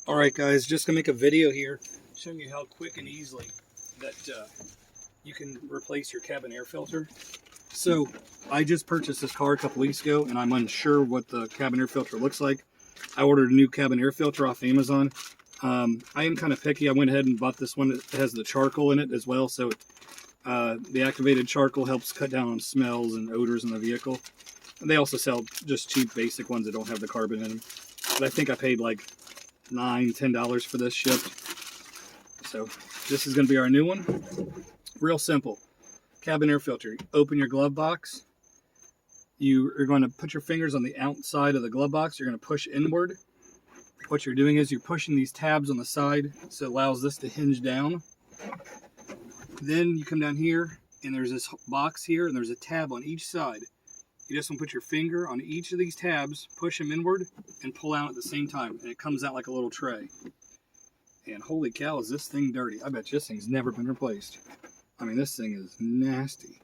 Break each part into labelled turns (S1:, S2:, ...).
S1: Alright guys, just gonna make a video here showing you how quick and easily that you can replace your cabin air filter. So I just purchased this car a couple weeks ago and I'm unsure what the cabin air filter looks like. I ordered a new cabin air filter off Amazon. I am kind of picky. I went ahead and bought this one that has the charcoal in it as well, so the activated charcoal helps cut down on smells and odors in the vehicle. And they also sell just cheap basic ones that don't have the carbon in them. But I think I paid like $9–10 for this shipped. So this is going to be our new one. Real simple. Cabin air filter. Open your glove box. You are going to put your fingers on the outside of the glove box. You're going to push inward. What you're doing is you're pushing these tabs on the side, so it allows this to hinge down. Then you come down here and there's this box here and there's a tab on each side. You just want to put your finger on each of these tabs, push them inward, and pull out at the same time. And it comes out like a little tray. And holy cow, is this thing dirty. I bet this thing's never been replaced. I mean, this thing is nasty.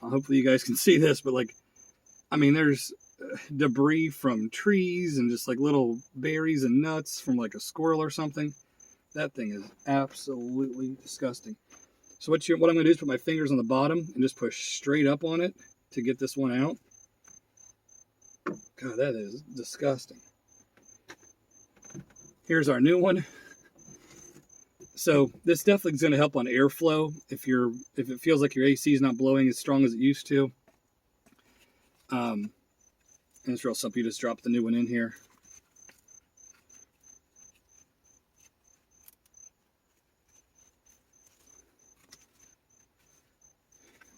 S1: Hopefully you guys can see this, but like, I mean, there's debris from trees and just like little berries and nuts from like a squirrel or something. That thing is absolutely disgusting. So what I'm going to do is put my fingers on the bottom and just push straight up on it to get this one out. God, that is disgusting. Here's our new one. So this definitely is going to help on airflow if it feels like your AC is not blowing as strong as it used to. And it's real simple. You just drop the new one in here.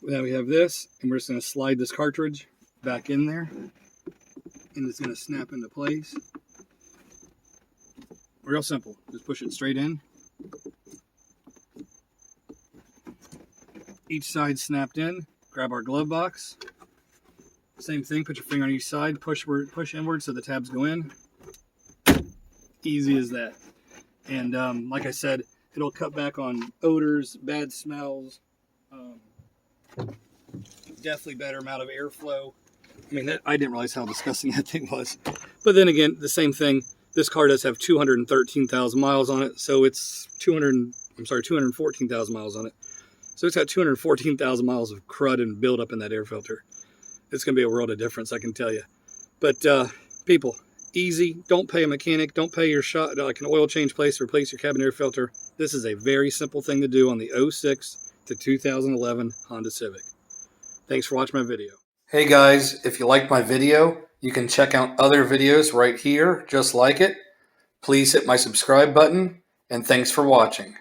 S1: Now we have this, and we're just going to slide this cartridge back in there, and it's going to snap into place. Real simple. Just push it straight in. Each side snapped in. Grab our glove box. Same thing. Put your finger on each side. Push inward so the tabs go in. Easy as that. And like I said, it'll cut back on odors, bad smells. Definitely better amount of airflow. I mean, I didn't realize how disgusting that thing was. But then again, the same thing. This car does have 213,000 miles on it, so it's 214,000 miles on it. So it's got 214,000 miles of crud and buildup in that air filter. It's going to be a world of difference, I can tell you. But people, easy. Don't pay a mechanic. Don't pay your like an oil change place to replace your cabin air filter. This is a very simple thing to do on the 06 to 2011 Honda Civic. Thanks for watching my video. Hey guys, if you liked my video, you can check out other videos right here, just like it. Please hit my subscribe button, and thanks for watching.